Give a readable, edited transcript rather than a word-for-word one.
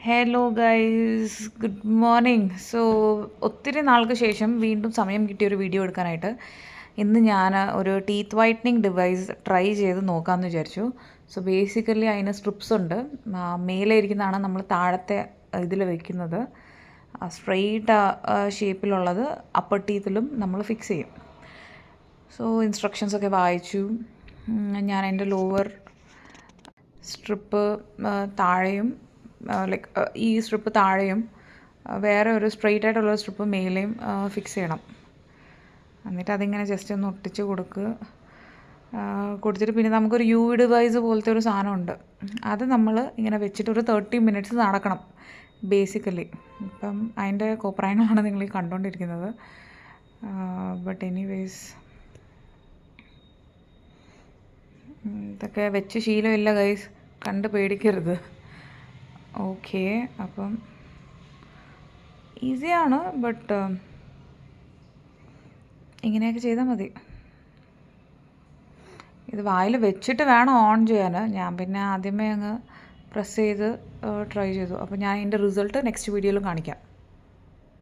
Hello guys, good morning. ഒത്തിരി നാൾക്ക് ശേഷം വീണ്ടും സമയം കിട്ടിയ ഒരു വീഡിയോ എടുക്കാനായിട്ട് ഇന്ന് ഞാൻ ഒരു ടീത്ത് വൈറ്റനിങ് ഡിവൈസ് ട്രൈ ചെയ്ത് നോക്കാമെന്ന് വിചാരിച്ചു. ബേസിക്കലി അതിന് സ്ട്രിപ്സ് ഉണ്ട്. മേലെ ഇരിക്കുന്നതാണ് നമ്മൾ താഴത്തെ ഇതിൽ വയ്ക്കുന്നത്. സ്ട്രെയിറ്റ് ഷേപ്പിലുള്ളത് അപ്പർ ടീത്തിലും നമ്മൾ ഫിക്സ് ചെയ്യും. ഇൻസ്ട്രക്ഷൻസൊക്കെ വായിച്ചു. ഞാൻ എൻ്റെ ലോവർ സ്ട്രിപ്പ് താഴെയും ഈ സ്ട്രിപ്പ് താഴെയും വേറെ ഒരു സ്ട്രെയിറ്റ് ആയിട്ടുള്ള സ്ട്രിപ്പ് മേലെയും ഫിക്സ് ചെയ്യണം. എന്നിട്ട് അതിങ്ങനെ ജസ്റ്റ് ഒന്ന് ഒട്ടിച്ച് കൊടുത്തിട്ട് പിന്നെ നമുക്കൊരു യു ഡിവൈസ് പോലത്തെ ഒരു സാധനമുണ്ട്. അത് നമ്മൾ ഇങ്ങനെ വെച്ചിട്ട് ഒരു 30 മിനിറ്റ്സ് നടക്കണം ബേസിക്കലി. ഇപ്പം അതിൻ്റെ കോപ്രായങ്ങളാണ് നിങ്ങൾ ഈ കണ്ടുകൊണ്ടിരിക്കുന്നത്. ബട്ട് എനിവേസ് ഇതൊക്കെ വെച്ച് ശീലമില്ല ഗൈസ്, കണ്ട് പേടിക്കരുത്. ഓക്കെ, അപ്പം ഈസിയാണ്, ബട്ട് ഇങ്ങനെയൊക്കെ ചെയ്താൽ മതി. ഇത് വായിൽ വെച്ചിട്ട് വേണം ഓൺ ചെയ്യാൻ. ഞാൻ പിന്നെ ആദ്യമേ അങ്ങ് പ്രസ് ചെയ്ത് ട്രൈ ചെയ്തു. അപ്പോൾ ഞാൻ ഇതിൻ്റെ റിസൾട്ട് നെക്സ്റ്റ് വീഡിയോയിലും കാണിക്കാം.